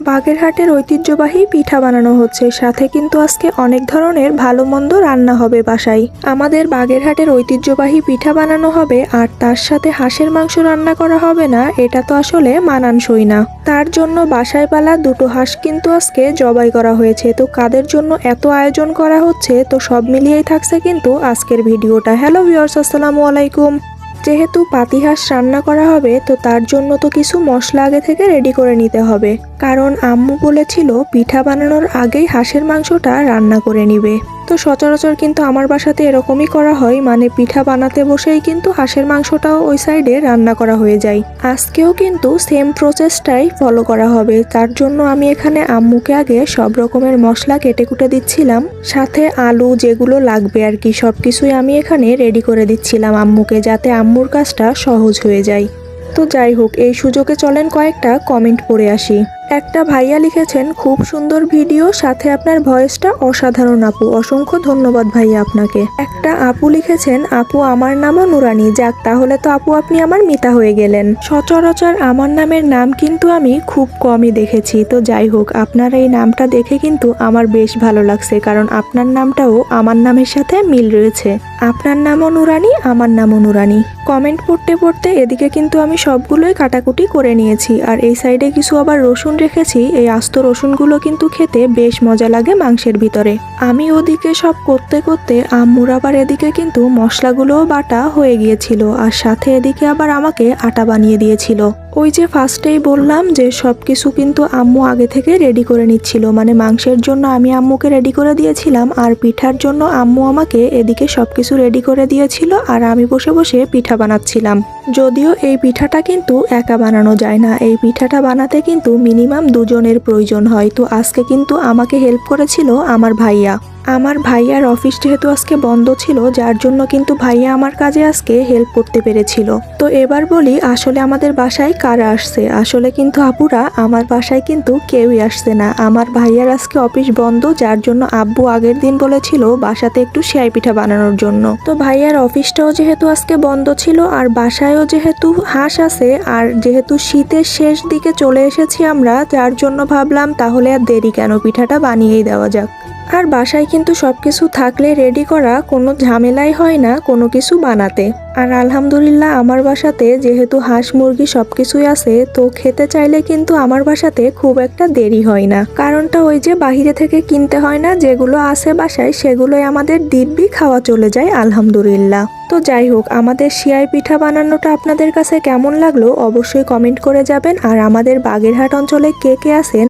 বাগেরহাটের ঐতিহ্যবাহী পিঠা বানানো হচ্ছে, সাথে কিন্তু আজকে অনেক ধরনের ভালো মন্দ রান্না হবে বাসায়। আমাদের বাগেরহাটের ঐতিহ্যবাহী পিঠা বানানো হবে আর তার সাথে হাঁসের মাংস রান্না করা হবে না, এটা তো আসলে মানানসই না। তার জন্য বাসায় পালা দুটো হাঁস কিন্তু আজকে জবাই করা হয়েছে। তো কাদের জন্য এত আয়োজন করা হচ্ছে, তো সব মিলিয়েই থাকছে কিন্তু আজকের ভিডিওটা। হ্যালো ভিউয়ার্স, আসসালামু আলাইকুম। যেহেতু পাতিহাঁস রান্না করা হবে, তো তার জন্য তো কিছু মশলা আগে থেকে রেডি করে নিতে হবে, কারণ আম্মু বলেছিল পিঠা বানানোর আগেই হাঁসের মাংসটা রান্না করে নিবে। তো সচরাচর কিন্তু আমার বাসাতে এরকমই করা হয়, মানে পিঠা বানাতে বসেই কিন্তু হাঁসের মাংসটাও ওই সাইডে রান্না করা হয়ে যায়। আজকেও কিন্তু সেম প্রসেসটাই ফলো করা হবে। তার জন্য আমি এখানে আম্মুকে আগে সব রকমের মশলা কেটে কুটে দিচ্ছিলাম, সাথে আলু যেগুলো লাগবে আর কি সবকিছুই আমি এখানে রেডি করে দিচ্ছিলাম আম্মুকে, যাতে আম্মুর কাজটা সহজ হয়ে যায়। তো যাই হোক, এই সুযোগে চলেন কয়েকটা কমেন্ট পড়ে আসি। একটা ভাইয়া লিখেছেন, খুব সুন্দর ভিডিও, সাথে আপনার ভয়েসটা অসাধারণ আপু, অসংখ্য ধন্যবাদ ভাইয়া আপনাকে। একটা আপু লিখেছেন, আপু আমার নামও নুরানি। যাক, তাহলে তো আপু আপনি আমার মিতা হয়ে গেলেন। সচরাচর আমার নামের নাম কিন্তু আমি খুব কমই দেখেছি। তো যাই হোক, আপনার এই নামটা দেখে কিন্তু আমার বেশ ভালো লাগছে, কারণ আপনার নামটাও আমার নামের সাথে মিল রয়েছে। আপনার নামও নুরানি, আমার নামও নুরানি। কমেন্ট পড়তে পড়তে এদিকে কিন্তু আমি সবগুলোই কাটাকুটি করে নিয়েছি, আর এই সাইডে কিছু আবার রসুন রেখেছি। এই আস্ত রসুনগুলো কিন্তু খেতে বেশ মজা লাগে মাংসের ভিতরে। আমি ওদিকে সব করতে করতে আম্মুর আবার এদিকে কিন্তু মশলাগুলোও বাটা হয়ে গিয়েছিল, আর সাথে এদিকে আবার আমাকে আটা বানিয়ে দিয়েছিল। ওই যে ফার্স্টেই বললাম যে সবকিছু কিন্তু আম্মু আগে থেকে রেডি করে নিচ্ছিল, মানে মাংসের জন্য আমি আম্মুকে রেডি করে দিয়েছিলাম, আর পিঠার জন্য আম্মু আমাকে এদিকে সবকিছু রেডি করে দিয়েছিল, আর আমি বসে বসে পিঠা বানাচ্ছিলাম। যদিও এই পিঠাটা কিন্তু একা বানানো যায় না, এই পিঠাটা বানাতে কিন্তু মিনিমাম দুজনের প্রয়োজন হয়। তো আজকে কিন্তু আমাকে হেল্প করেছিল আমার ভাইয়া। আমার ভাইয়ার অফিস যেহেতু আজকে বন্ধ ছিল, যার জন্য কিন্তু ভাইয়া আমার কাজে আজকে হেল্প করতে পেরেছিল। তো এবার বলি, আসলে আমাদের বাসায় কারা আসছে। আসলে কিন্তু আপুরা, আমার বাসায় কিন্তু কেউই আসছে না। আমার ভাইয়ার আজকে অফিস বন্ধ, যার জন্য আব্বু আগের দিন বলেছিল বাসাতে একটু সেয়াই পিঠা বানানোর জন্য। তো ভাইয়ার অফিসটাও যেহেতু আজকে বন্ধ ছিল, আর বাসায়ও যেহেতু হাঁস আছে, আর যেহেতু শীতের শেষ দিকে চলে এসেছি আমরা, যার জন্য ভাবলাম তাহলে আর দেরি কেন, পিঠাটা বানিয়েই দেওয়া যাক। আর বাসায় কিন্তু সবকিছু থাকলে রেডি করা কোনো ঝামেলাই হয় না কোনো কিছু বানাতে। আর আলহামদুলিল্লাহ আমার বাসাতে যেহেতু হাঁস মুরগি সবকিছুই আছে, তো খেতে চাইলে কিন্তু আমার বাসাতে খুব একটা দেরি হয় না। কারণটা ওই যে বাহিরে থেকে কিনতে হয় না, যেগুলো আছে বাসায় সেগুলোই আমাদের দিব্যি খাওয়া চলে যায় আলহামদুলিল্লাহ। তো যাই হোক, আমাদের সেয়াই পিঠা বানানোটা আপনাদের কাছে কেমন লাগলো অবশ্যই কমেন্ট করে যাবেন। আর আমাদের বাগেরহাট অঞ্চলে কে কে আছেন